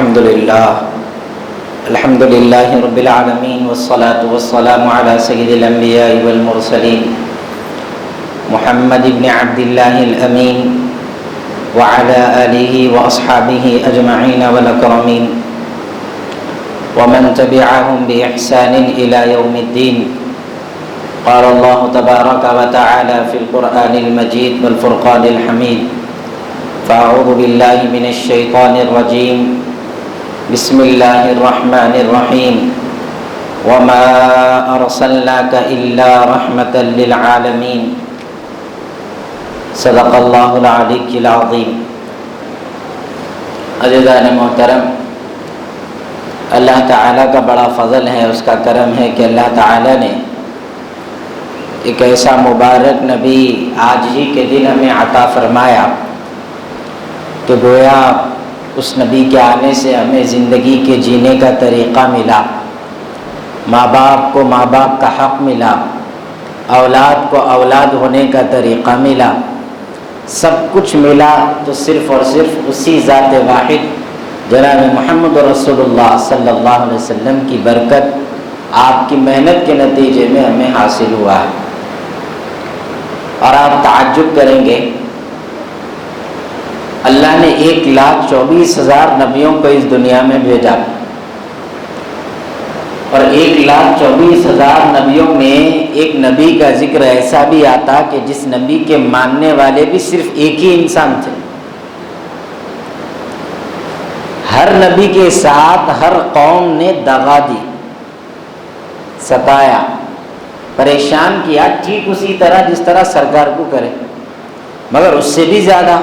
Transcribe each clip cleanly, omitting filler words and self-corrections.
الحمد لله رب العالمين والصلاة والسلام على سيد الأنبياء والمرسلين محمد بن عبد الله الأمين وعلى آله وأصحابه أجمعين والأكرمين ومن تبعهم بإحسان إلى يوم الدين. قال الله تبارك وتعالى في القرآن المجيد والفرقان الحميد: فأعوذ بالله من الشيطان الرجيم. بسم الله الرحمن الرحيم. وما أرسلناك إلا رحمة للعالمين. صدق الله العلي العظيم. عزیزان محترم، اللہ تعالیٰ کا بڑا فضل ہے، اس کا کرم ہے کہ اللہ تعالیٰ نے ایک ایسا مبارک نبی آج ہی کے دن ہمیں عطا فرمایا کہ گویا اس نبی کے آنے سے ہمیں زندگی کے جینے کا طریقہ ملا، ماں باپ کو ماں باپ کا حق ملا، اولاد کو اولاد ہونے کا طریقہ ملا، سب کچھ ملا تو صرف اور صرف اسی ذات واحد جناب محمد رسول اللہ صلی اللہ علیہ وسلم کی برکت، آپ کی محنت کے نتیجے میں ہمیں حاصل ہوا ہے. اور آپ تعجب کریں گے، اللہ نے 1,24,000 نبیوں کو اس دنیا میں بھیجا، اور 1,24,000 نبیوں میں ایک نبی کا ذکر ایسا بھی آتا کہ جس نبی کے ماننے والے بھی صرف ایک ہی انسان تھے. ہر نبی کے ساتھ ہر قوم نے دغا دی، ستایا، پریشان کیا، ٹھیک اسی طرح جس طرح سرکار کو کرے، مگر اس سے بھی زیادہ.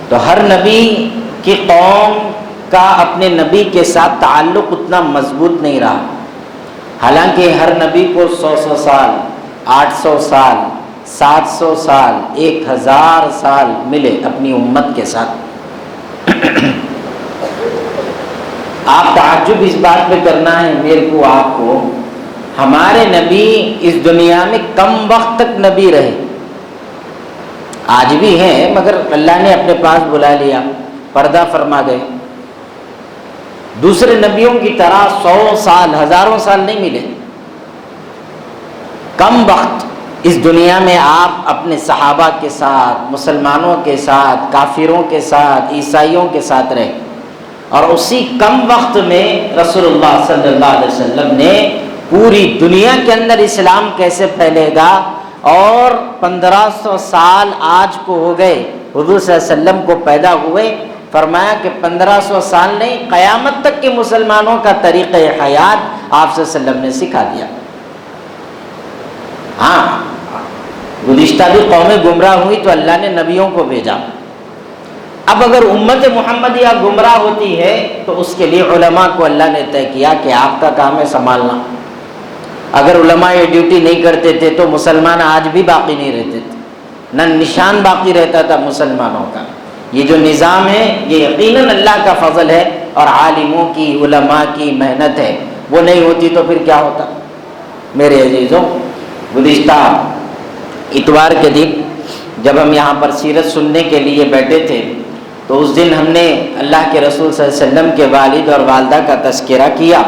تو ہر نبی کی قوم کا اپنے نبی کے ساتھ تعلق اتنا مضبوط نہیں رہا، حالانکہ ہر نبی کو 100 سال، 800 سال، 700 سال، 1000 سال ملے اپنی امت کے ساتھ. آپ تعجب اس بات پہ کرنا ہے میرے کو، آپ کو، ہمارے نبی اس دنیا میں کم وقت تک نبی رہے، آج بھی ہیں مگر اللہ نے اپنے پاس بلا لیا، پردہ فرما گئے. دوسرے نبیوں کی طرح 100 سال، ہزاروں سال نہیں ملے، کم وقت اس دنیا میں آپ اپنے صحابہ کے ساتھ، مسلمانوں کے ساتھ، کافروں کے ساتھ، عیسائیوں کے ساتھ رہے. اور اسی کم وقت میں رسول اللہ صلی اللہ علیہ وسلم نے پوری دنیا کے اندر اسلام کیسے پھیلے گا، اور 1500 سال آج کو ہو گئے حضور صلی اللہ علیہ وسلم کو پیدا ہوئے. فرمایا کہ 1500 سال نہیں، قیامت تک کے مسلمانوں کا طریقہ حیات آپ صلی اللہ علیہ وسلم نے سکھا دیا. ہاں، گزشتہ بھی قومیں گمراہ ہوئی تو اللہ نے نبیوں کو بھیجا. اب اگر امت محمدیہ گمراہ ہوتی ہے تو اس کے لیے علماء کو اللہ نے طے کیا کہ آپ کا کام ہے سنبھالنا. اگر علماء یہ ڈیوٹی نہیں کرتے تھے تو مسلمان آج بھی باقی نہیں رہتے تھے، نہ نشان باقی رہتا تھا مسلمانوں کا. یہ جو نظام ہے یہ یقیناً اللہ کا فضل ہے اور عالموں کی، علماء کی محنت ہے. وہ نہیں ہوتی تو پھر کیا ہوتا. میرے عزیزوں، گزشتہ اتوار کے دن جب ہم یہاں پر سیرت سننے کے لیے بیٹھے تھے تو اس دن ہم نے اللہ کے رسول صلی اللہ علیہ وسلم کے والد اور والدہ کا تذکرہ کیا،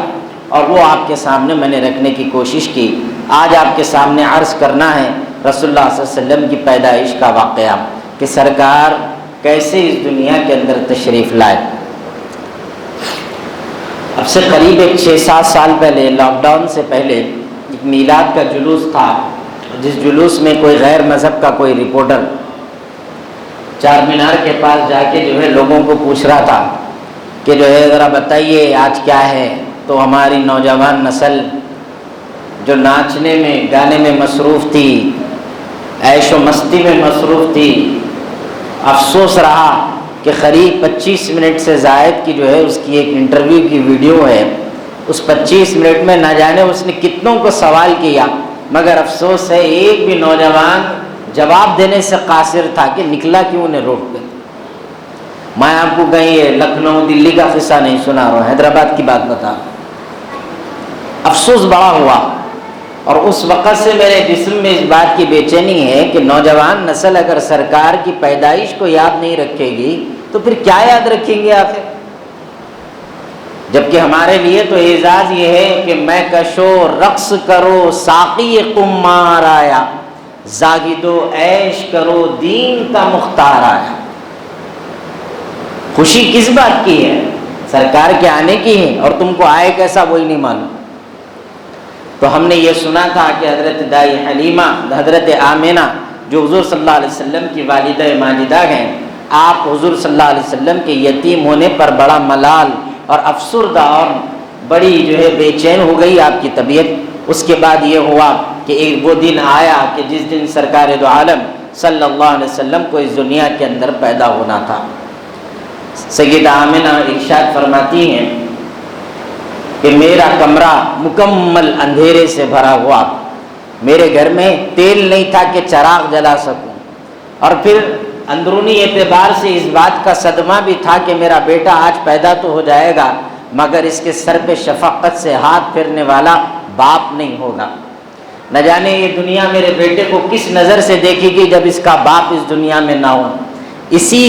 اور وہ آپ کے سامنے میں نے رکھنے کی کوشش کی. آج آپ کے سامنے عرض کرنا ہے رسول اللہ صلی اللہ علیہ وسلم کی پیدائش کا واقعہ، کہ سرکار کیسے اس دنیا کے اندر تشریف لائے. اب سے قریب 6-7 سال پہلے، لاک ڈاؤن سے پہلے، ایک میلاد کا جلوس تھا، جس جلوس میں کوئی غیر مذہب کا کوئی رپورٹر چار مینار کے پاس جا کے جو ہے لوگوں کو پوچھ رہا تھا کہ جو ہے ذرا بتائیے آج کیا ہے. تو ہماری نوجوان نسل جو ناچنے میں، گانے میں مصروف تھی، عیش و مستی میں مصروف تھی، افسوس رہا کہ قریب 25 منٹ سے زائد کی جو ہے اس کی ایک انٹرویو کی ویڈیو ہے. اس 25 منٹ میں نہ جانے اس نے کتنوں کو سوال کیا، مگر افسوس ہے ایک بھی نوجوان جواب دینے سے قاصر تھا کہ نکلا کیوں انہیں روک کر. میں آپ کو کہیں یہ لکھنؤ، دلی کا قصہ نہیں سنا رہا ہوں، حیدرآباد کی بات بتا. افسوس بڑا ہوا، اور اس وقت سے میرے جسم میں اس بات کی بے چینی ہے کہ نوجوان نسل اگر سرکار کی پیدائش کو یاد نہیں رکھے گی تو پھر کیا یاد رکھیں گے آخر. جبکہ ہمارے لیے تو اعزاز یہ ہے کہ میں کشو رقص کرو ساقی قمار آیا، زاہدو عیش کرو دین کا مختار آیا۔ خوشی کس بات کی ہے؟ سرکار کے آنے کی ہے، اور تم کو آئے کیسا وہی نہیں معلوم۔ تو ہم نے یہ سنا تھا کہ حضرت دائی حلیمہ، حضرت آمنہ جو حضور صلی اللہ علیہ وسلم کی والدہ ماجدہ ہیں، آپ حضور صلی اللہ علیہ وسلم کے یتیم ہونے پر بڑا ملال اور افسردہ اور بڑی جو ہے بے چین ہو گئی آپ کی طبیعت۔ اس کے بعد یہ ہوا کہ ایک وہ دن آیا کہ جس دن سرکار دو عالم صلی اللہ علیہ وسلم کو اس دنیا کے اندر پیدا ہونا تھا۔ سیدہ آمنہ ارشاد فرماتی ہیں کہ میرا کمرہ مکمل اندھیرے سے بھرا ہوا، میرے گھر میں تیل نہیں تھا کہ چراغ جلا سکوں، اور پھر اندرونی اعتبار سے اس بات کا صدمہ بھی تھا کہ میرا بیٹا آج پیدا تو ہو جائے گا مگر اس کے سر پہ شفقت سے ہاتھ پھیرنے والا باپ نہیں ہوگا۔ نہ جانے یہ دنیا میرے بیٹے کو کس نظر سے دیکھے گی جب اس کا باپ اس دنیا میں نہ ہو۔ اسی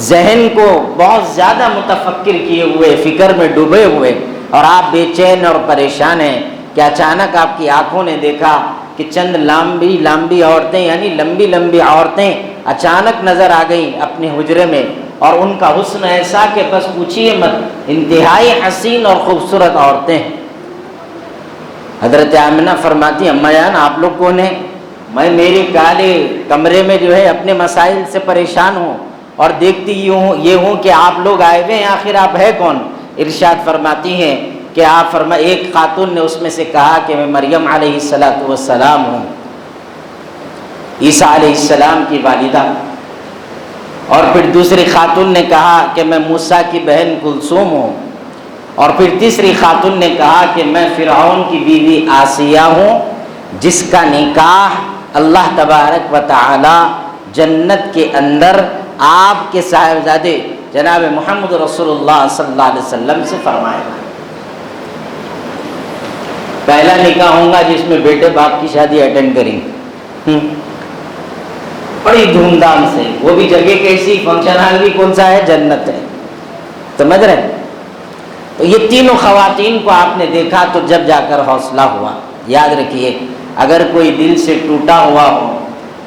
ذہن کو بہت زیادہ متفکر کیے ہوئے، فکر میں ڈوبے ہوئے، اور آپ بے چین اور پریشان ہیں کہ اچانک آپ کی آنکھوں نے دیکھا کہ چند لمبی لمبی عورتیں، یعنی لمبی لمبی عورتیں اچانک نظر آ گئیں اپنے حجرے میں، اور ان کا حسن ایسا کہ بس پوچھیے مت، انتہائی حسین اور خوبصورت عورتیں ہیں۔ حضرت آمنہ فرماتی اما جان آپ لوگ کون ہیں؟ میں میرے کالے کمرے میں جو ہے اپنے مسائل سے پریشان ہوں اور دیکھتی یہ ہوں کہ آپ لوگ آئے ہوئے ہیں، آخر آپ ہے کون؟ ارشاد فرماتی ہیں کہ آپ ایک خاتون نے اس میں سے کہا کہ میں مریم علیہ السلام ہوں، عیسیٰ علیہ السلام کی والدہ، اور پھر دوسری خاتون نے کہا کہ میں موسیٰ کی بہن کلثوم ہوں، اور پھر تیسری خاتون نے کہا کہ میں فرعون کی بیوی آسیہ ہوں، جس کا نکاح اللہ تبارک و تعالی جنت کے اندر آپ کے صاحبزادے جناب محمد رسول اللہ صلی اللہ علیہ وسلم سے فرمائے گا۔ پہلا نکاح ہوگا جس میں بیٹے باپ کی شادی اٹینڈ کریں گے بڑی دھوم دھام سے، وہ بھی جگہ کیسی، فنکشن ہال بھی کون سا ہے؟ جنت ہے، سمجھ رہے؟ تو یہ تینوں خواتین کو آپ نے دیکھا تو جب جا کر حوصلہ ہوا۔ یاد رکھیے اگر کوئی دل سے ٹوٹا ہوا ہو،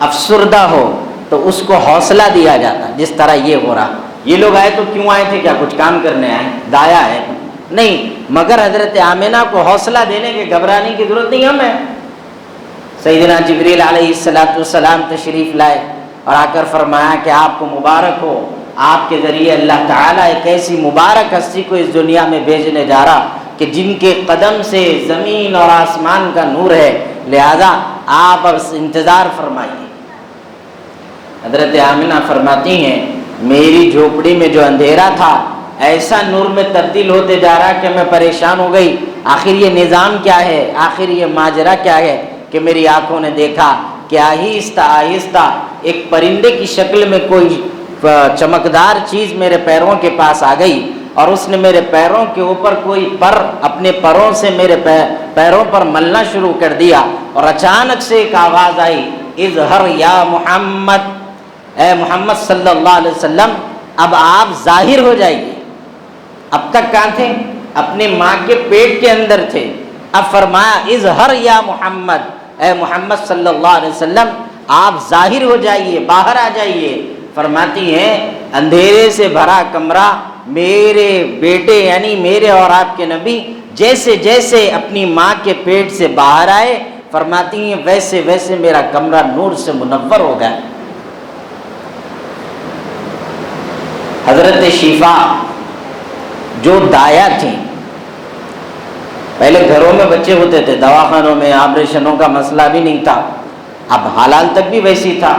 افسردہ ہو، تو اس کو حوصلہ دیا جاتا، جس طرح یہ ہو رہا۔ یہ لوگ آئے تو کیوں آئے تھے؟ کیا کچھ کام کرنے آئے؟ دایا ہے؟ نہیں، مگر حضرت آمنہ کو حوصلہ دینے کے گھبرانے کی ضرورت نہیں ہمیں۔ سیدنا جبریل علیہ السلام تشریف لائے اور آ کر فرمایا کہ آپ کو مبارک ہو، آپ کے ذریعے اللہ تعالیٰ ایک ایسی مبارک ہستی کو اس دنیا میں بھیجنے جا رہا کہ جن کے قدم سے زمین اور آسمان کا نور ہے، لہذا آپ اب انتظار فرمائیے۔ حضرت آمنہ فرماتی ہیں میری جھوپڑی میں جو اندھیرا تھا ایسا نور میں تبدیل ہوتے جا رہا کہ میں پریشان ہو گئی، آخر یہ نظام کیا ہے، آخر یہ ماجرا کیا ہے کہ میری آنکھوں نے دیکھا کہ آہستہ آہستہ ایک پرندے کی شکل میں کوئی چمکدار چیز میرے پیروں کے پاس آ گئی، اور اس نے میرے پیروں کے اوپر کوئی پر اپنے پروں سے میرے پیروں پر ملنا شروع کر دیا، اور اچانک سے ایک آواز آئی اظہر یا محمد، اے محمد صلی اللہ علیہ وسلم اب آپ ظاہر ہو جائیے۔ اب تک کہاں تھے؟ اپنے ماں کے پیٹ کے اندر تھے، اب فرمایا اظہر یا محمد، اے محمد صلی اللہ علیہ وسلم آپ ظاہر ہو جائیے، باہر آ جائیے۔ فرماتی ہیں اندھیرے سے بھرا کمرہ، میرے بیٹے یعنی میرے اور آپ کے نبی جیسے جیسے اپنی ماں کے پیٹ سے باہر آئے، فرماتی ہیں ویسے ویسے میرا کمرہ نور سے منور ہو گیا۔ حضرت شفا جو دایا تھیں، پہلے گھروں میں بچے ہوتے تھے، دواخانوں میں آپریشنوں کا مسئلہ بھی نہیں تھا، اب حلال تک بھی ویسی تھا،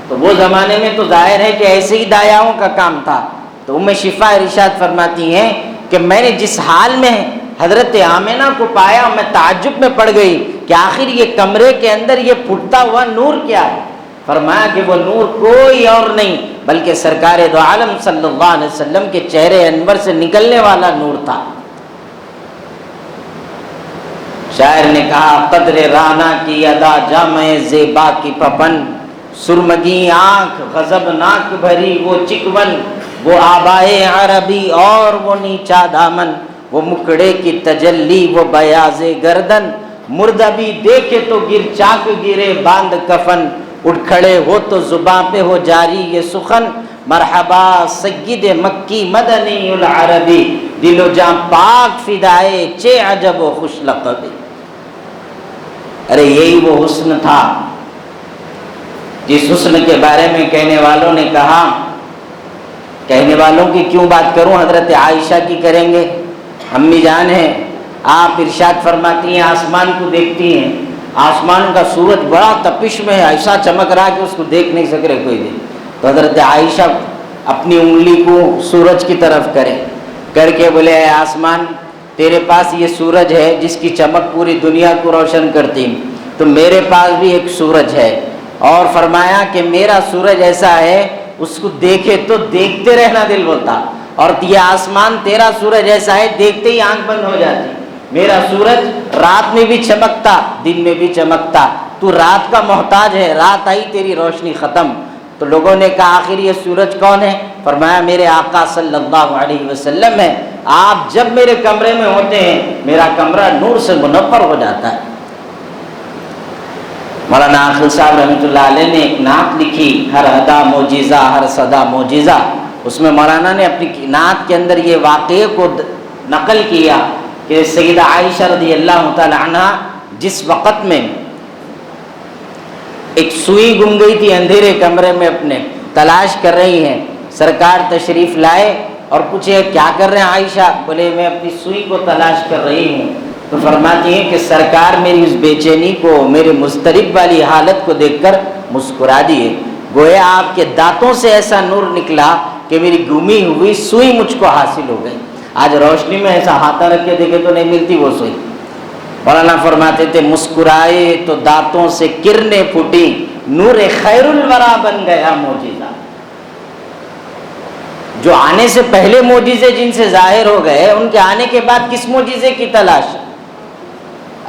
تو وہ زمانے میں تو ظاہر ہے کہ ایسے ہی دایاؤں کا کام تھا۔ تو ام شفا ارشاد فرماتی ہیں کہ میں نے جس حال میں حضرت آمنہ کو پایا میں تعجب میں پڑ گئی کہ آخر یہ کمرے کے اندر یہ پھوٹتا ہوا نور کیا ہے؟ فرمایا کہ وہ نور کوئی اور نہیں بلکہ سرکار دو عالم صلی اللہ علیہ وسلم کے چہرے انور سے نکلنے والا نور تھا۔ شاعر نے کہا قدر رانا کی ادا جامع زیبا کی پپن، سرمگی آنکھ غضبناک بھری وہ چکون، وہ آبائے عربی اور وہ نیچا دامن، وہ مکڑے کی تجلی وہ بیاض گردن، مردہ بھی دیکھے تو گر چاک گرے باندھ کفن، اٹھ کھڑے ہو تو زباں پہ ہو جاری یہ سخن، مرحبا سید مکی مدنی العربی، دل و جاں پاک فدائے چے عجب و خوش لقبی۔ ارے یہی وہ حسن تھا جس حسن کے بارے میں کہنے والوں نے کہا، کہنے والوں کی کیوں بات کروں، حضرت عائشہ کی کریں گے، امی جان ہیں، آپ ارشاد فرماتی ہیں آسمان کو دیکھتی ہیں، آسمان کا سورج بڑا تپش میں ہے، ایسا چمک رہا کہ اس کو دیکھ نہیں سک رہے کوئی بھی، تو حضرت عائشہ اپنی انگلی کو سورج کی طرف کرے، کر کے بولے اے آسمان، تیرے پاس یہ سورج ہے جس کی چمک پوری دنیا کو روشن کرتی، تو میرے پاس بھی ایک سورج ہے، اور فرمایا کہ میرا سورج ایسا ہے اس کو دیکھے تو دیکھتے رہنا دل بولتا، اور یہ آسمان تیرا سورج ایسا ہے دیکھتے ہی آنکھ بند ہو جاتی، میرا سورج رات میں بھی چمکتا دن میں بھی چمکتا، تو رات کا محتاج ہے، رات آئی تیری روشنی ختم۔ تو لوگوں نے کہا آخر یہ سورج کون ہے؟ فرمایا میرے آقا صلی اللہ علیہ وسلم ہے، آپ جب میرے کمرے میں ہوتے ہیں میرا کمرہ نور سے منور ہو جاتا ہے۔ مولانا عاقل صاحب رحمۃ اللہ علیہ نے ایک نعت لکھی، ہر ادا معجزہ ہر صدا معجزہ، اس میں مولانا نے اپنی نعت کے اندر یہ واقعے کو نقل کیا کہ سیدہ عائشہ رضی اللہ تعالی عنہ جس وقت میں ایک سوئی گم گئی تھی اندھیرے کمرے میں اپنے، تلاش کر رہی ہیں، سرکار تشریف لائے اور پوچھے کیا کر رہے ہیں عائشہ؟ بولے میں اپنی سوئی کو تلاش کر رہی ہوں، تو فرماتی ہیں کہ سرکار میری اس بے چینی کو، میرے مضطرب والی حالت کو دیکھ کر مسکرا دیے، گویا آپ کے دانتوں سے ایسا نور نکلا کہ میری گمی ہوئی سوئی مجھ کو حاصل ہو گئی۔ آج روشنی میں ایسا ہاتھ رکھ کے دیکھے تو نہیں ملتی وہ سوئی۔ مولانا فرماتے تھے مسکرائے تو دانتوں سے کرنیں پھوٹی، نور خیر الورا بن گیا معجزہ۔ جو آنے سے پہلے معجزے جن سے ظاہر ہو گئے، ان کے آنے کے بعد کس معجزے کی تلاش؟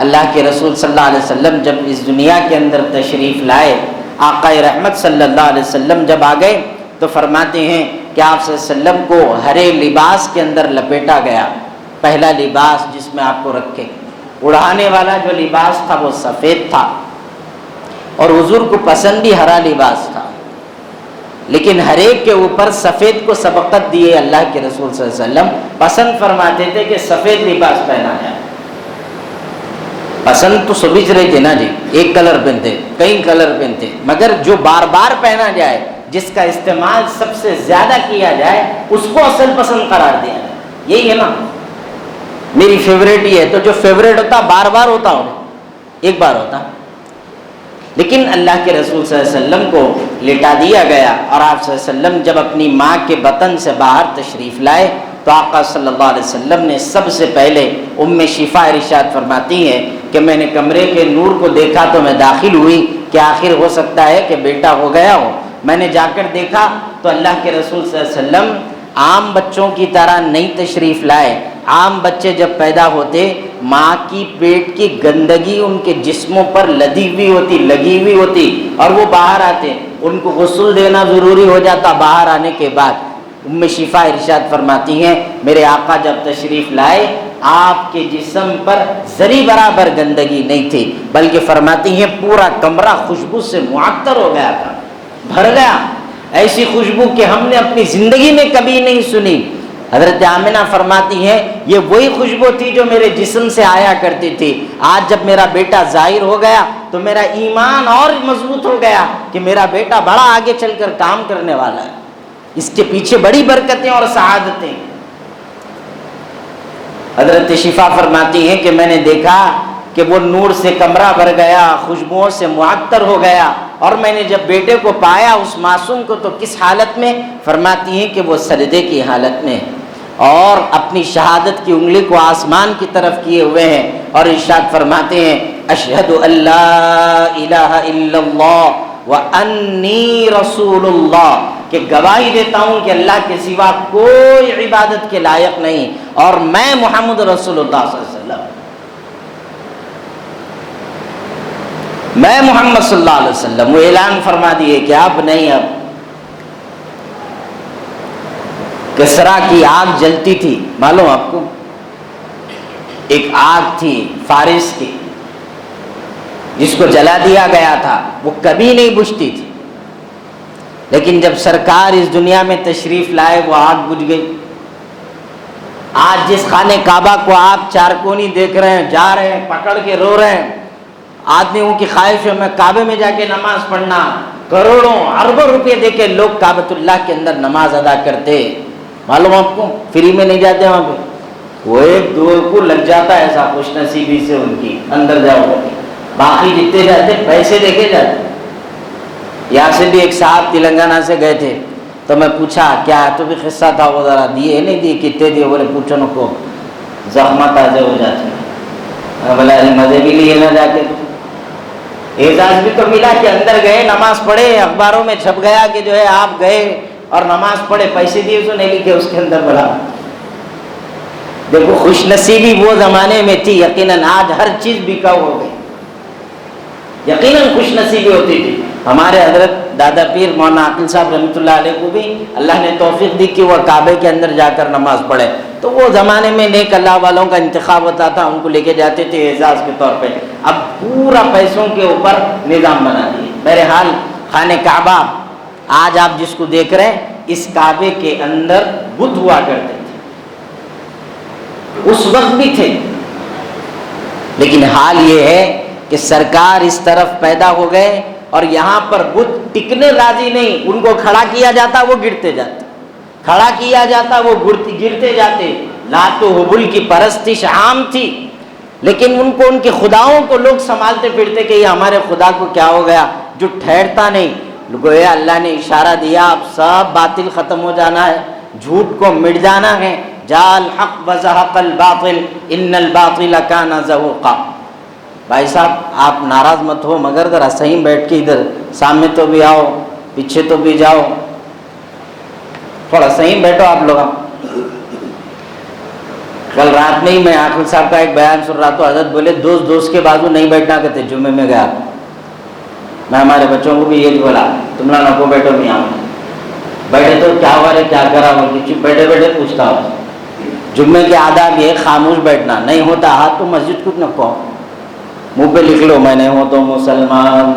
اللہ کے رسول صلی اللہ علیہ وسلم جب اس دنیا کے اندر تشریف لائے، آقا رحمت صلی اللہ علیہ وسلم جب آ گئے تو فرماتے ہیں کہ آپ صلی اللہ علیہ وسلم کو ہرے لباس کے اندر لپیٹا گیا، پہلا لباس جس میں آپ کو رکھے، اڑانے والا جو لباس تھا وہ سفید تھا، اور حضور کو پسند بھی ہرا لباس تھا، لیکن ہر ایک کے اوپر سفید کو سبقت دیے اللہ کے رسول صلی اللہ علیہ وسلم، پسند فرماتے تھے کہ سفید لباس پہنا جائے۔ پسند تو سبھی رہے تھے نا جی، ایک کلر پہنتے، کئی کلر پہنتے، مگر جو بار بار پہنا جائے، جس کا استعمال سب سے زیادہ کیا جائے، اس کو اصل پسند قرار دیا جائے، یہی ہے نا، میری فیوریٹ یہ ہے، تو جو فیوریٹ ہوتا بار بار ہوتا ہو، ایک بار ہوتا، لیکن اللہ کے رسول صلی اللہ علیہ وسلم کو لٹا دیا گیا، اور آپ صلی اللہ علیہ وسلم جب اپنی ماں کے بطن سے باہر تشریف لائے تو آقا صلی اللہ علیہ وسلم نے سب سے پہلے ام شفا ارشاد فرماتی ہیں کہ میں نے کمرے کے نور کو دیکھا تو میں داخل ہوئی کہ آخر ہو سکتا ہے کہ بیٹا ہو گیا ہو، میں نے جا کر دیکھا تو اللہ کے رسول صلی اللہ علیہ وسلم عام بچوں کی طرح نہیں تشریف لائے۔ عام بچے جب پیدا ہوتے ماں کی پیٹ کی گندگی ان کے جسموں پر لدی ہوئی ہوتی، لگی ہوئی ہوتی، اور وہ باہر آتے، ان کو غسل دینا ضروری ہو جاتا باہر آنے کے بعد۔ ام شفا ارشاد فرماتی ہیں میرے آقا جب تشریف لائے آپ کے جسم پر ذری برابر گندگی نہیں تھی، بلکہ فرماتی ہیں پورا کمرہ خوشبو سے معطر ہو گیا تھا، بھر گیا، ایسی خوشبو کہ ہم نے اپنی زندگی میں کبھی نہیں سنی۔ حضرت آمنہ فرماتی ہیں یہ وہی خوشبو تھی جو میرے جسم سے آیا کرتی تھی، آج جب میرا بیٹا ظاہر ہو گیا تو میرا ایمان اور مضبوط ہو گیا کہ میرا بیٹا بڑا آگے چل کر کام کرنے والا ہے، اس کے پیچھے بڑی برکتیں اور سعادتیں۔ حضرت شفا فرماتی ہیں کہ میں نے دیکھا کہ وہ نور سے کمرہ بھر گیا، خوشبوؤں سے معطر ہو گیا، اور میں نے جب بیٹے کو پایا اس معصوم کو تو کس حالت میں؟ فرماتی ہیں کہ وہ سجدے کی حالت میں، اور اپنی شہادت کی انگلی کو آسمان کی طرف کیے ہوئے ہیں، اور ارشاد فرماتے ہیں اشہد ان لا الہ الا اللہ وانی رسول اللہ، کہ گواہی دیتا ہوں کہ اللہ کے سوا کوئی عبادت کے لائق نہیں، اور میں محمد رسول اللہ صلی اللہ علیہ وسلم، میں محمد صلی اللہ علیہ وسلم۔ وہ اعلان فرما دیے کہ اب نہیں، اب کسرا کی آگ جلتی تھی، معلوم آپ کو، ایک آگ تھی فارس کی جس کو جلا دیا گیا تھا، وہ کبھی نہیں بجھتی تھی، لیکن جب سرکار اس دنیا میں تشریف لائے وہ آگ بجھ گئی۔ آج جس خانہ کعبہ کو آپ چارکونی دیکھ رہے ہیں، جا رہے ہیں پکڑ کے رو رہے ہیں، آدمیوں کی خواہش ہے میں کعبے میں جا کے نماز پڑھنا، کروڑوں اربوں روپے دے کے لوگ کعبۃ اللہ کے اندر نماز ادا کرتے، معلوم آپ کو فری میں نہیں جاتے وہاں پہ، وہ ایک دو کو لگ جاتا ہے ایسا خوش نصیبی سے ان کی اندر جاؤ، باقی جتنے جاتے پیسے دے کے جاتے۔ یہاں سے بھی ایک صاحب تلنگانہ سے گئے تھے تو میں پوچھا کیا تو بھی قصہ تھا، وہ ذرا دیے نہیں دیے کتنے دیے، بولے پوچھو ن کو زخمہ تازے ہو جاتے، بولا مزے بھی لیے نہ جا کے، اعزاز بھی تو ملا کہ اندر گئے نماز پڑھے، اخباروں میں چھپ گیا کہ جو ہے آپ گئے اور نماز پڑھے، پیسے دیے تو نہیں لکھے اس کے اندر۔ بولا دیکھو خوش نصیبی وہ زمانے میں تھی، یقیناً آج ہر چیز بکاؤ ہو گئی، یقیناً خوش نصیبی ہوتی تھی۔ ہمارے حضرت دادا پیر مولانا عاقل صاحب رحمۃ اللہ علیہ کو بھی اللہ نے توفیق دی کہ وہ کعبے کے اندر جا کر نماز پڑھے، تو وہ زمانے میں نیک اللہ والوں کا انتخاب ہوتا تھا، ان کو لے کے جاتے تھے اعزاز کے طور پہ۔ اب پورا پیسوں کے اوپر نظام بنا دیے۔ بہرحال خانہ کعبہ آج آپ جس کو دیکھ رہے ہیں، اس کعبے کے اندر بت ہوا کرتے تھے، اس وقت بھی تھے، لیکن حال یہ ہے کہ سرکار اس طرف پیدا ہو گئے اور یہاں پر بت ٹکنے راضی نہیں، ان کو کھڑا کیا جاتا وہ گرتے جاتے، کھڑا کیا جاتا وہ گرتے جاتے۔ لات و حبل کی پرستش عام تھی، لیکن ان کو ان کے خداؤں کو لوگ سنبھالتے پھرتے کہ یہ ہمارے خدا کو کیا ہو گیا جو ٹھہرتا نہیں۔ گویا اللہ نے اشارہ دیا اب سب باطل ختم ہو جانا ہے، جھوٹ کو مٹ جانا ہے، جاء الحق وزهق الباطل ان الباطل کان زہوقا۔ بھائی صاحب آپ ناراض مت ہو، مگر ذرا صحیح بیٹھ کے ادھر سامنے تو بھی آؤ، پیچھے تو بھی جاؤ، تھوڑا صحیح بیٹھو آپ لوگ۔ کل رات میں ہی میں عاقل صاحب کا ایک بیان سن رہا تو حضرت بولے دوست کے بازو نہیں بیٹھنا کہتے، جمعے میں گیا میں ہمارے بچوں کو بھی یہی بولا تم لوگ نہ کو بیٹھو نہیں آؤ، بیٹھے تو کیا ہوا رے کیا کرا ہو، بیٹھے بیٹھے پوچھتا ہو۔ جمعے کے آداب یہ خاموش بیٹھنا، نہیں ہوتا ہاتھ تو مسجد کچھ نہ کہو، منہ پہ لکھ لو میں نہیں ہوں تو مسلمان۔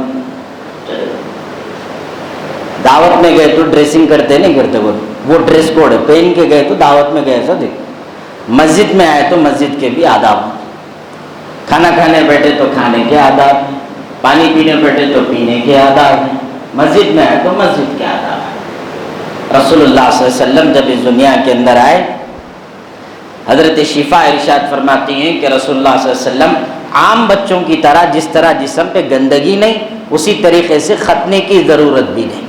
دعوت میں گئے تو ڈریسنگ کرتے نہیں کرتے، وہ ڈریس کوڈ ہے، پہن کے گئے تو دعوت میں گئے ایسا دیکھ، مسجد میں آئے تو مسجد کے بھی آداب، کھانا کھانے بیٹھے تو کھانے کے آداب ہیں، پانی پینے بیٹھے تو پینے کے آداب ہیں، مسجد میں آئے تو مسجد کے آداب ہیں۔ رسول اللہ صلی اللہ علیہ وسلم جب اس دنیا کے اندر آئے، حضرت شفا ارشاد فرماتی ہیں کہ رسول اللہ صلی اللہ علیہ وسلم عام بچوں کی طرح جس طرح جسم پہ گندگی نہیں، اسی طریقے سے ختنے کی ضرورت بھی نہیں،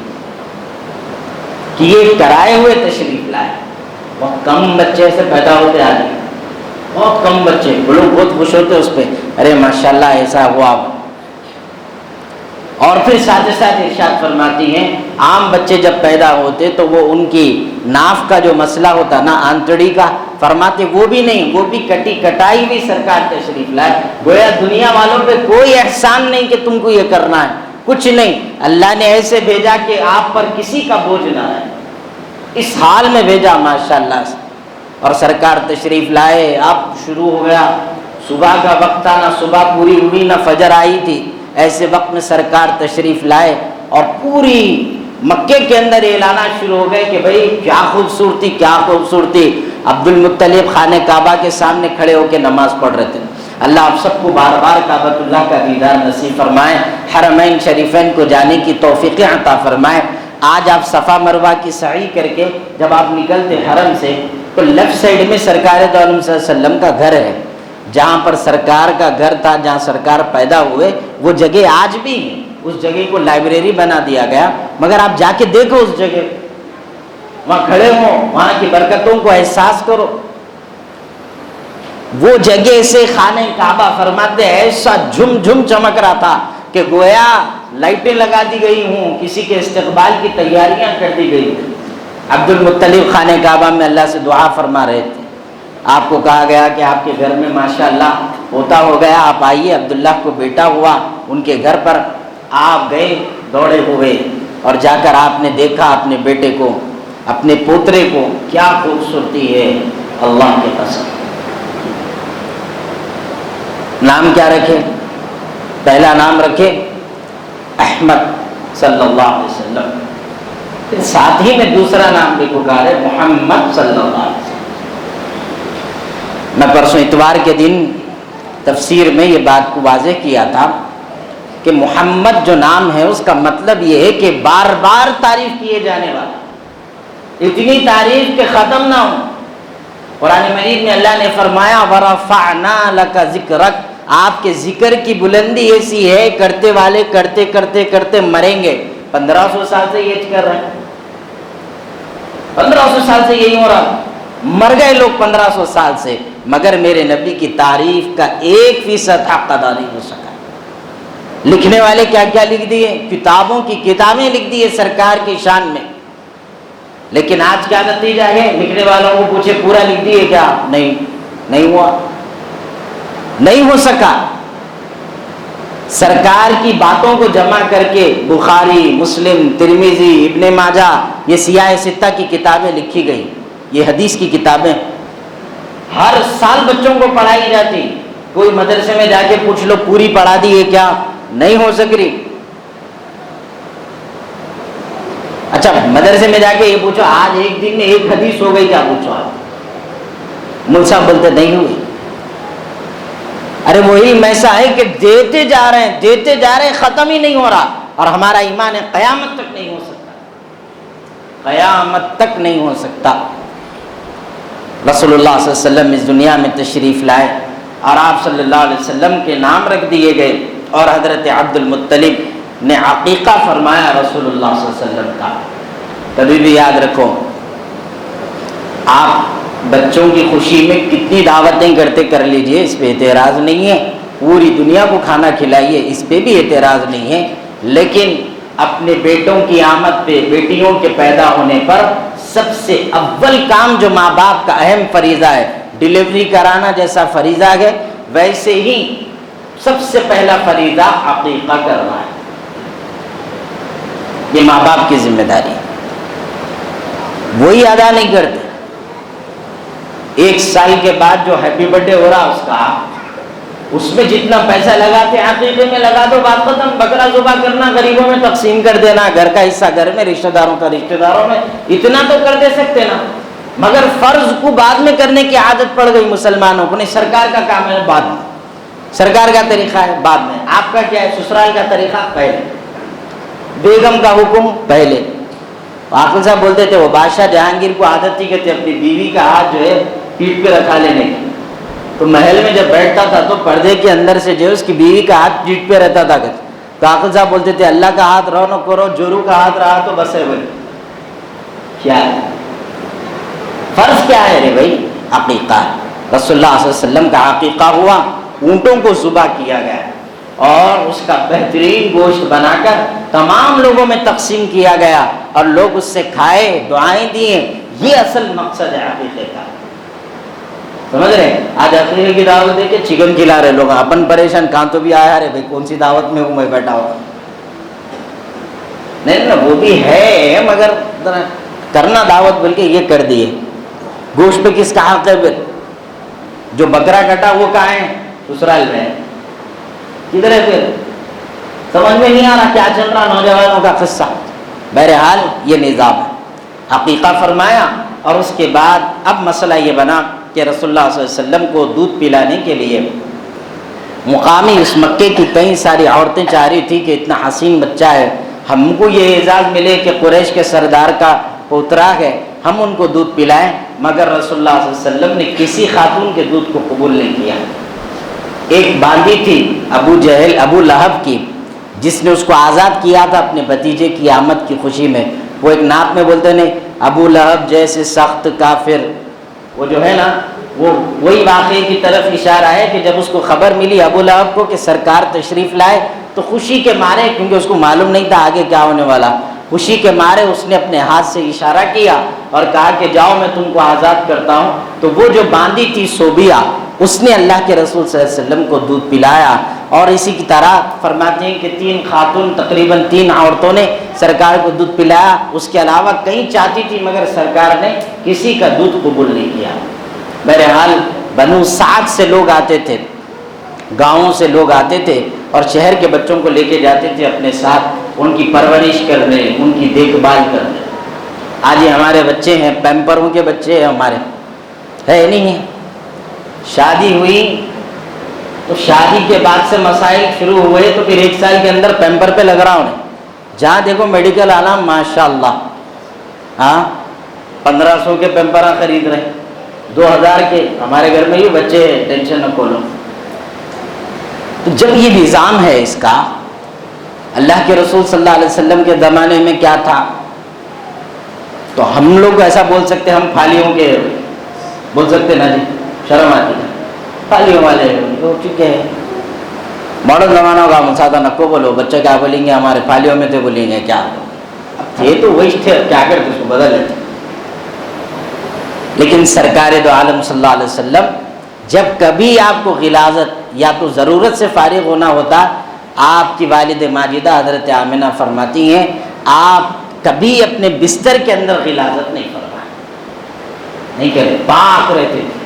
کہ یہ کرائے ہوئے تشریف لائے۔ بہت کم بچے ایسے پیدا ہوتے آج، بہت کم بچے، لوگ بہت خوش ہوتے اس پہ، ارے ماشاءاللہ ایسا ہوا۔ اور پھر ساتھ ساتھ ارشاد فرماتی ہیں عام بچے جب پیدا ہوتے تو وہ ان کی ناف کا جو مسئلہ ہوتا نا آنتڑی کا، فرماتے وہ بھی نہیں، وہ بھی کٹائی بھی سرکار تشریف لائے۔ گویا دنیا والوں پہ کوئی احسان نہیں کہ تم کو یہ کرنا ہے، کچھ نہیں، اللہ نے ایسے بھیجا کہ آپ پر کسی کا بوجھ نہ ہے، اس حال میں بھیجا ماشاءاللہ سے۔ اور سرکار تشریف لائے، اب شروع ہو گیا، صبح کا وقت تھا، نہ صبح پوری ہوئی نہ فجر آئی تھی، ایسے وقت میں سرکار تشریف لائے اور پوری مکے کے اندر اعلانات شروع ہو گئے کہ بھئی کیا خوبصورتی کیا خوبصورتی۔ عبد المطلب خانہ کعبہ کے سامنے کھڑے ہو کے نماز پڑھ رہے تھے۔ اللہ آپ سب کو بار بار کعبۃ اللہ کا دیدار نصیب فرمائے، حرمین شریفین کو جانے کی توفیق عطا فرمائے۔ آج آپ صفا مروہ کی سعی کر کے جب آپ نکلتے حرم سے تو لیفٹ سائیڈ میں سرکار دو عالم صلی اللہ علیہ وسلم کا گھر ہے، جہاں پر سرکار کا گھر تھا، جہاں سرکار پیدا ہوئے، وہ جگہ آج بھی ہے، اس جگہ کو لائبریری بنا دیا گیا، مگر آپ جا کے دیکھو اس جگہ، وہاں کھڑے ہو، وہاں کی برکتوں کو احساس کرو۔ وہ جگہ سے خانہ کعبہ فرماتے ایسا جھم جھم چمک رہا تھا کہ گویا لائٹیں لگا دی گئی ہوں، کسی کے استقبال کی تیاریاں کر دی گئی۔ عبد المطلب خانہ کعبہ میں اللہ سے دعا فرما رہے تھے، آپ کو کہا گیا کہ آپ کے گھر میں ماشاءاللہ ہوتا ہو گیا، آپ آئیے، عبداللہ کو بیٹا ہوا، ان کے گھر پر آپ گئے دوڑے ہوئے اور جا کر آپ نے دیکھا اپنے بیٹے کو، اپنے پوترے کو، کیا خوبصورتی ہے، اللہ کے قسم نام کیا رکھے؟ پہلا نام رکھے احمد صلی اللہ علیہ وسلم، پھر ساتھ ہی میں دوسرا نام بھی پکارے محمد صلی اللہ علیہ وسلم۔ میں پرسوں اتوار کے دن تفسیر میں یہ بات کو واضح کیا تھا کہ محمد جو نام ہے اس کا مطلب یہ ہے کہ بار بار تعریف کیے جانے والا، اتنی تعریف کہ ختم نہ ہو۔ قرآن مجید میں اللہ نے فرمایا وَرَفَعْنَا لَكَ ذِكْرَكَ، آپ کے ذکر کی بلندی ایسی ہے کرتے والے کرتے کرتے کرتے مریں گے۔ 1500 سال سے یہ کر رہے ہیں، 1500 سال سے یہی ہو رہا، مر گئے لوگ 1500 سال سے، مگر میرے نبی کی تعریف کا 1% حق ادا نہیں ہو سکا۔ لکھنے والے کیا کیا لکھ دیے، کتابوں کی کتابیں لکھ دیے سرکار کی شان میں، لیکن آج کیا نتیجہ ہے؟ لکھنے والوں کو پوچھے پورا لکھ دیے کیا؟ نہیں ہوا، نہیں ہو سکا۔ سرکار کی باتوں کو جمع کر کے بخاری، مسلم، ترمذی، ابن ماجہ، یہ سیاہ ستہ کی کتابیں لکھی گئی، یہ حدیث کی کتابیں ہر سال بچوں کو پڑھائی جاتی۔ کوئی مدرسے میں جا کے پوچھ لو پوری پڑھا دی ہے کیا؟ نہیں ہو سک رہی۔ اچھا مدرسے میں جا کے یہ پوچھو آج ایک دن میں ایک حدیث ہو گئی کیا؟ پوچھو آپ، مول صاحب بولتے نہیں ہوئی۔ ارے وہی ایسا ہے کہ دیتے جا رہے ہیں، ختم ہی نہیں ہو رہا، اور ہمارا ایمان ہے قیامت تک نہیں ہو سکتا، قیامت تک نہیں ہو سکتا۔ رسول اللہ صلی اللہ علیہ وسلم اس دنیا میں تشریف لائے اور آپ صلی اللہ علیہ وسلم کے نام رکھ دیے گئے، اور حضرت عبد المطلب نے عقیقہ فرمایا رسول اللہ صلی اللہ علیہ وسلم کا۔ کبھی بھی یاد رکھو، آپ بچوں کی خوشی میں کتنی دعوتیں کرتے کر لیجئے، اس پہ اعتراض نہیں ہے، پوری دنیا کو کھانا کھلائیے، اس پہ بھی اعتراض نہیں ہے، لیکن اپنے بیٹوں کی آمد پہ، بیٹیوں کے پیدا ہونے پر سب سے اول کام جو ماں باپ کا اہم فریضہ ہے، ڈیلیوری کرانا جیسا فریضہ ہے، ویسے ہی سب سے پہلا فریضہ عقیقہ کرنا ہے۔ یہ ماں باپ کی ذمہ داری ہے، وہی ادا نہیں کرتے۔ 1 سال کے بعد جو ہیپی برتھ ڈے ہو رہا اس کا، اس میں جتنا پیسہ لگاتے عقیقے میں لگا دو، بات ختم۔ بکرا ذبح کرنا، غریبوں میں تقسیم کر دینا، گھر کا حصہ گھر میں، رشتہ داروں کا رشتہ داروں میں، اتنا تو کر دے سکتے نا، مگر فرض کو بعد میں کرنے کی عادت پڑ گئی مسلمانوں کو۔ نہیں، سرکار کا کام ہے بعد میں، سرکار کا طریقہ ہے بعد میں، آپ کا کیا ہے؟ سسرال کا طریقہ پہلے، بیگم کا حکم پہلے۔ عاقل صاحب بولتے تھے وہ بادشاہ جہانگیر کو عادت تھی کہ اپنی بیوی کا ہاتھ جو ہے پیٹھ پہ رکھا لینے کی، تو محل میں جب بیٹھتا تھا تو پردے کے اندر سے جو ہے اس کی بیوی کا ہاتھ پیٹھ پہ رہتا تھا، تو عاقل صاحب بولتے تھے اللہ کا ہاتھ رو نہ کرو، جورو کا ہاتھ رہا تو بس ہے بھائی۔ کیا ہے فرض؟ کیا ہے رے بھائی؟ عقیقہ۔ رسول اللہ صلی اللہ علیہ وسلم کا عقیقہ ہوا، اونٹوں کو ذبح کیا گیا اور اس کا بہترین گوشت بنا کر تمام لوگوں میں تقسیم کیا گیا، اور لوگ اس سے کھائے، دعائیں دیے۔ یہ اصل مقصد ہے عقیقے کا، سمجھ رہے ہیں؟ آج عقیقے کی دعوت دے کے چکن کھلا رہے لوگ، اپن پریشان، کہاں تو بھی آیا رہے بھائی، کون سی دعوت میں ہوں میں بیٹھا ہوں؟ نہیں نا، وہ بھی ہے مگر کرنا دعوت بلکہ یہ کر دیے۔ گوشت پہ کس کا حق ہے؟ پھر جو بکرا کٹا وہ کہاں ہے؟ سسرال میں ہے، کدھر ہے؟ پھر سمجھ میں نہیں آ رہا کیا چل رہا نوجوانوں کا قصہ۔ بہرحال یہ نظام ہے، عقیقہ فرمایا، اور اس کے بعد اب مسئلہ یہ بنا کہ رسول اللہ صلی اللہ علیہ وسلم کو دودھ پلانے کے لیے مقامی اس مکے کی کئی ساری عورتیں چاہ رہی تھی کہ اتنا حسین بچہ ہے، ہم کو یہ اعزاز ملے کہ قریش کے سردار کا پوترا ہے، ہم ان کو دودھ پلائیں، مگر رسول اللہ صلی اللہ علیہ وسلم نے کسی خاتون کے دودھ کو قبول نہیں کیا۔ ایک باندھی تھی ابو جہل، ابو لہب کی، جس نے اس کو آزاد کیا تھا اپنے بھتیجے کی آمد کی خوشی میں۔ وہ ایک نعت میں بولتے ہیں ابو لہب جیسے سخت کافر، وہ جو ہے نا وہ وہی واقعے کی طرف اشارہ ہے کہ جب اس کو خبر ملی ابو لہب کو کہ سرکار تشریف لائے، تو خوشی کے مارے، کیونکہ اس کو معلوم نہیں تھا آگے کیا ہونے والا، خوشی کے مارے اس نے اپنے ہاتھ سے اشارہ کیا اور کہا کہ جاؤ میں تم کو آزاد کرتا ہوں۔ تو وہ جو باندھی تھی صوبیہ، اس نے اللہ کے رسول صلی اللہ علیہ وسلم کو دودھ پلایا، اور اسی کی طرح فرماتے ہیں کہ 3 خاتون، تقریباً 3 عورتوں نے سرکار کو دودھ پلایا، اس کے علاوہ کئی چاہتی تھی مگر سرکار نے کسی کا دودھ قبول نہیں کیا۔ بہرحال بنو سعد سے لوگ آتے تھے، گاؤں سے لوگ آتے تھے اور شہر کے بچوں کو لے کے جاتے تھے اپنے ساتھ، ان کی پرورش کرنے، ان کی دیکھ بھال کرنے۔ آج یہ ہمارے بچے ہیں، پیمپروں کے بچے ہیں ہمارے، ہے نہیں ہے؟ شادی ہوئی تو شادی کے بعد سے مسائل شروع ہوئے تو پھر 1 سال کے اندر پیمپر پہ لگ رہا انہیں، جہاں دیکھو میڈیکل عالم ماشاء اللہ، ہاں 1500 کے پیمپراں خرید رہے ہیں، 2000 کے، ہمارے گھر میں ہی بچے ہیں، ٹینشن نہ کھولو۔ تو جب یہ نظام ہے اس کا، اللہ کے رسول صلی اللہ علیہ وسلم کے زمانے میں کیا تھا، تو ہم لوگ ایسا بول سکتے، ہم پھالیوں کے بول سکتے نا جی، شرم آتی ہے، پھالیوں والے ہو چکے ہیں، ماڈرن زمانہ ہوگا، مسادہ نکو بولو، بچے کیا بولیں گے، ہمارے پھالیوں میں تھے بولیں گے کیا، اب یہ تو وہی تھے، کیا کرتے اس کو بدل لیتے۔ لیکن سرکار دو عالم صلی اللہ علیہ وسلم جب کبھی آپ کو غلاظت یا تو ضرورت سے فارغ ہونا ہوتا، آپ کی والد ماجدہ حضرت آمنہ فرماتی ہیں آپ کبھی اپنے بستر کے اندر غلاظت نہیں فرمائے، نہیں کرے، پاک رہتے تھے۔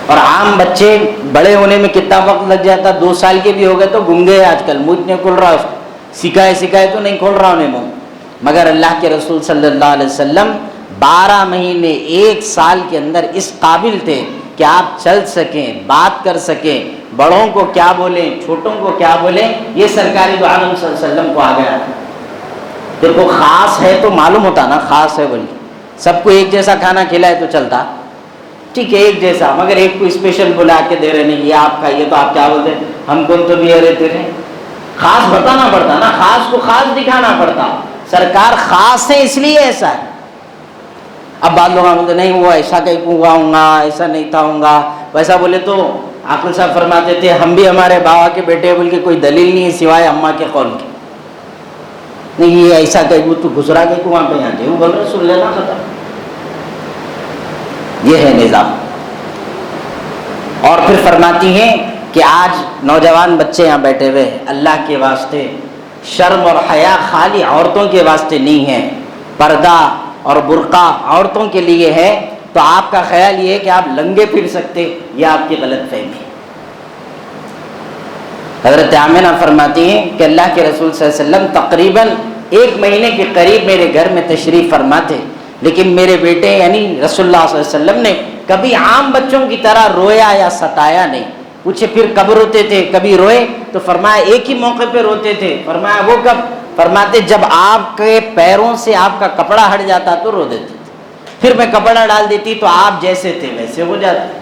اور عام بچے بڑے ہونے میں کتنا وقت لگ جاتا، 2 سال کے بھی ہو گئے تو گنگے، آج کل منہ نہیں کھل رہا، سکھائے تو نہیں کھول رہا انہیں منہ، مگر اللہ کے رسول صلی اللہ علیہ وسلم 12 مہینے 1 سال کے اندر اس قابل تھے کہ آپ چل سکیں، بات کر سکیں، بڑوں کو کیا بولیں، چھوٹوں کو کیا بولیں، یہ سرکار دو عالم صلی اللہ علیہ وسلم کو آ گیا۔ دیکھو خاص ہے تو معلوم ہوتا نا، خاص ہے بولی، سب کو ایک جیسا کھانا کھلائے تو چلتا، ٹھیک ہے ایک جیسا، مگر ایک کو اسپیشل بلا کے دے رہے نہیں، یہ آپ کھائیے تو آپ کیا بولتے ہیں، ہم کون تو بھی رہتے رہے، خاص بتانا پڑتا نا، خاص کو خاص دکھانا پڑتا، سرکار خاص ہے اس لیے ایسا ہے۔ اب بعض لوگ بولتے نہیں وہ ایسا کہیں ہوں گا، ایسا نہیں تھا ہوں گا، ویسا بولے تو عاقل صاحب فرماتے تھے ہم بھی ہمارے بابا کے بیٹے بول کے کوئی دلیل نہیں ہے سوائے اماں کے قول کی، نہیں یہ ایسا کہیں تو گزرا کے وہاں پہ یہاں جو بول رہے سن لینا ختم، یہ ہے نظام۔ اور پھر فرماتی ہیں کہ آج نوجوان بچے یہاں بیٹھے ہوئے، اللہ کے واسطے شرم اور حیا خالی عورتوں کے واسطے نہیں ہے، پردہ اور برقع عورتوں کے لیے ہے، تو آپ کا خیال یہ ہے کہ آپ لنگے پھر سکتے، یہ آپ کی غلط فہمی ہے۔ حضرت آمنہ فرماتی ہیں کہ اللہ کے رسول صلی اللہ علیہ وسلم تقریباً 1 مہینے کے قریب میرے گھر میں تشریف فرما تھے، لیکن میرے بیٹے یعنی رسول اللہ صلی اللہ علیہ وسلم نے کبھی عام بچوں کی طرح رویا یا ستایا نہیں۔ پوچھے پھر کب روتے تھے، کبھی روئے تو فرمایا ایک ہی موقع پہ روتے تھے، فرمایا وہ کب، فرماتے جب آپ کے پیروں سے آپ کا کپڑا ہٹ جاتا تو رو دیتے تھے، پھر میں کپڑا ڈال دیتی تو آپ جیسے تھے ویسے ہو جاتے۔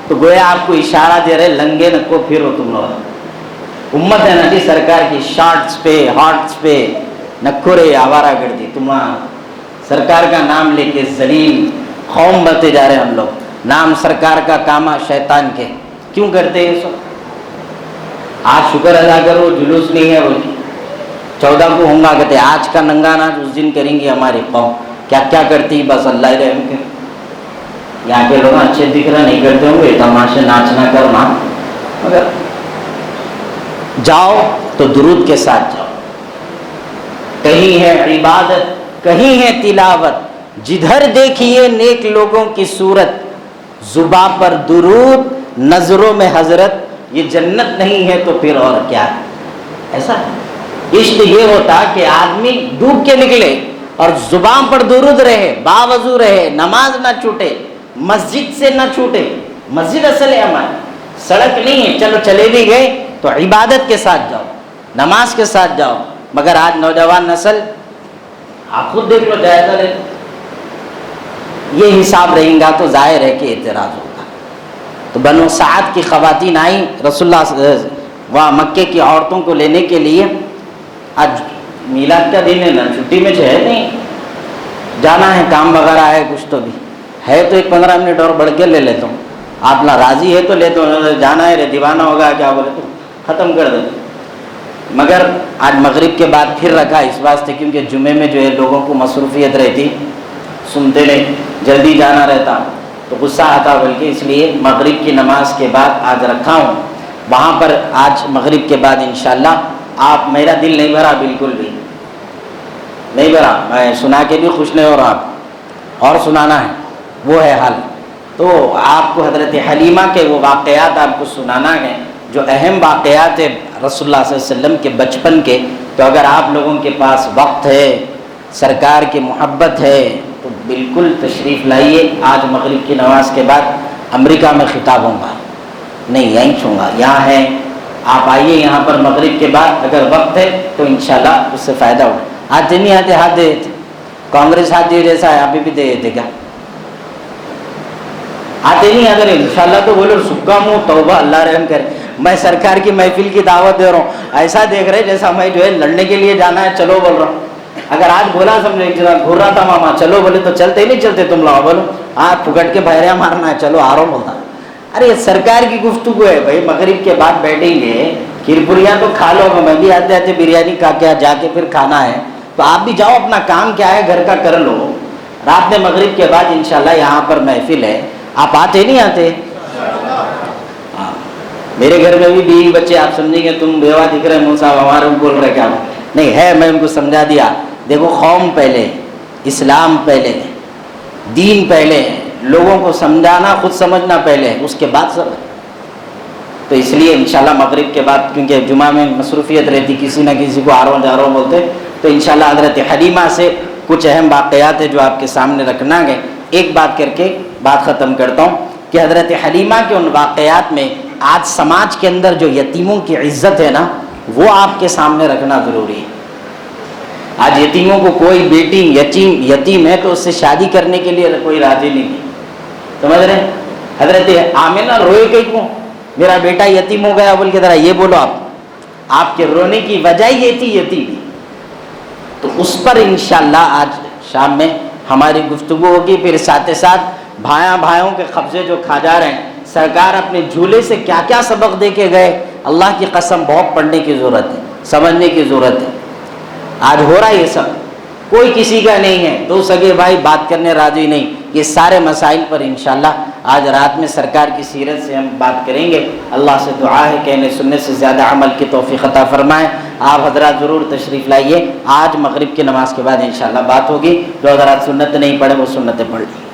تو گویا آپ کو اشارہ دے رہے لنگے نکو پھرو تم لوگ، امت ہے نا جی سرکار کی، شارٹس پہ ہارٹس پہ نکھو رے آوارہ گردی، تمہارا سرکار کا نام لے کے ذلیل قوم بنتے جا رہے ہم لوگ، نام سرکار کا کاما شیطان کے، کیوں کرتے ہیں یہ سب؟ آج شکر ادا کرو جلوس نہیں ہے بولے، 14 کو ہوں گا کہتے آج کا ننگا ناچ اس دن کریں گے ہماری قوم، کیا کیا کرتی بس اللہ رحم کرے، یہاں کے لوگ اچھے دکھ رہا نہیں کرتے ہوں گے تماشے ناچنا کرنا، مگر جاؤ تو درود کے ساتھ جاؤ، کہیں ہے عبادت کہیں ہے تلاوت، جدھر دیکھیے نیک لوگوں کی صورت، زباں پر درود نظروں میں حضرت، یہ جنت نہیں ہے تو پھر اور کیا ہے؟ ایسا عشق یہ ہوتا کہ آدمی ڈوب کے نکلے اور زبان پر درود رہے، باوضو رہے، نماز نہ چھوٹے، مسجد سے نہ چھوٹے، مسجد اصل ہے ہماری، سڑک نہیں ہے، چلو چلے بھی گئے تو عبادت کے ساتھ جاؤ، نماز کے ساتھ جاؤ، مگر آج نوجوان نسل آپ خود دیکھ لو، جائزہ لے لو، یہ حساب رہیں گا تو ظاہر ہے کہ اعتراض ہوگا۔ تو بنو سعد کی خواتین آئیں رسول اللہ وہاں مکے کی عورتوں کو لینے کے لیے، آج میلاد کا دن ہے نا، چھٹی میں ہے نہیں، جانا ہے کام وغیرہ ہے کچھ تو بھی ہے، تو ایک 15 منٹ اور بڑھ کے لے لیتا ہوں، آپ نہ راضی ہے تو لیتا ہوں، جانا ہے رے دیوانہ ہوگا کیا بولے تو ختم کر دیں، مگر آج مغرب کے بعد پھر رکھا اس واسطے کیونکہ جمعے میں جو ہے لوگوں کو مصروفیت رہتی، سنتے نہیں، جلدی جانا رہتا تو غصہ آتا، بلکہ اس لیے مغرب کی نماز کے بعد آج رکھا ہوں، وہاں پر آج مغرب کے بعد انشاءاللہ آپ، میرا دل نہیں بھرا بالکل بھی نہیں بھرا، میں سنا کے بھی خوش نہیں ہو رہا، اور سنانا ہے وہ ہے حل، تو آپ کو حضرت حلیمہ کے وہ واقعات آپ کو سنانا ہے جو اہم واقعات ہیں رسول اللہ صلی اللہ علیہ وسلم کے بچپن کے. تو اگر آپ لوگوں کے پاس وقت ہے، سرکار کی محبت ہے، تو بالکل تشریف لائیے. آج مغرب کی نماز کے بعد امریکہ میں خطاب ہوں گا، نہیں یہیں چھوں گا، یہاں ہے. آپ آئیے یہاں پر مغرب کے بعد، اگر وقت ہے تو انشاءاللہ اس سے فائدہ ہو. آتے نہیں آتے ہاتھ دے دیتے، کانگریس ہاتھ دیے جیسا ہے ابھی بھی دے دیتے کیا؟ آتے نہیں اگر انشاءاللہ تو بولو سکا منہ توبہ اللہ رحم کرے. میں سرکار کی محفل کی دعوت دے رہا ہوں، ایسا دیکھ رہے جیسا میں جو ہے لڑنے کے لیے جانا ہے چلو بول رہا ہوں. اگر آج بولا سمجھو ایک جگہ گھور رہا تھا ماما چلو بولے تو چلتے ہی نہیں چلتے تم لوگ. بولو آج پھکٹ کے بھیریا مارنا ہے چلو آ رہا ہوں بولتا. ارے سرکار کی گفتگو ہے بھائی، مغرب کے بعد بیٹھیں گے، کھیر پوریاں تو کھا لو گا، میں بھی آتے آتے بریانی کا کیا جا کے پھر کھانا ہے. تو آپ بھی جاؤ، اپنا کام کیا ہے گھر کا کر لو. رات میں مغرب کے بعد انشاءاللہ یہاں پر محفل ہے، آپ آتے نہیں آتے؟ ہاں میرے گھر میں بھی بیوی بچے، آپ سمجھیں گے تم بیوہ دکھ رہے مول صاحب ہمارے بول رہے کیا نہیں ہے. میں ان کو سمجھا دیا دیکھو قوم پہلے، اسلام پہلے، دین پہلے، لوگوں کو سمجھانا خود سمجھنا پہلے، اس کے بعد سب. تو اس لیے انشاءاللہ مغرب کے بعد کیونکہ جمعہ میں مصروفیت رہتی، کسی نہ کسی کو آ رہا ہوں جا رہا ہوں بولتے، تو انشاءاللہ حضرت حلیمہ سے کچھ اہم واقعات ہیں جو آپ کے سامنے رکھنا ہے. ایک بات کر کے بات ختم کرتا ہوں کہ حضرت حلیمہ کے ان واقعات میں آج سماج کے اندر جو یتیموں کی عزت ہے نا، وہ آپ کے سامنے رکھنا ضروری ہے. آج یتیموں کو کوئی بیٹی یتیم ہے تو اس سے شادی کرنے کے لیے کوئی راضی نہیں ہے. سمجھ رہے ہیں؟ حضرت آمنہ روئے کہ کیوں میرا بیٹا یتیم ہو گیا بول کے ذرا یہ بولو. آپ کے رونے کی وجہ یہ تھی یتیم. تو اس پر انشاءاللہ آج شام میں ہماری گفتگو ہوگی. پھر ساتھ ساتھ بھائیوں کے قبضے جو کھا جا رہے ہیں، سرکار اپنے جھولے سے کیا کیا سبق دے کے گئے، اللہ کی قسم بہت پڑھنے کی ضرورت ہے، سمجھنے کی ضرورت ہے. آج ہو رہا ہے یہ سب، کوئی کسی کا نہیں ہے، دو سگے بھائی بات کرنے راضی نہیں. یہ سارے مسائل پر انشاءاللہ آج رات میں سرکار کی سیرت سے ہم بات کریں گے. اللہ سے دعا ہے کہنے سننے سے زیادہ عمل کی توفیق عطا فرمائے. آپ حضرات ضرور تشریف لائیے. آج مغرب کی نماز کے بعد انشاءاللہ بات ہوگی. جو حضرات سنت نہیں پڑھے وہ سنتیں پڑھ لیں.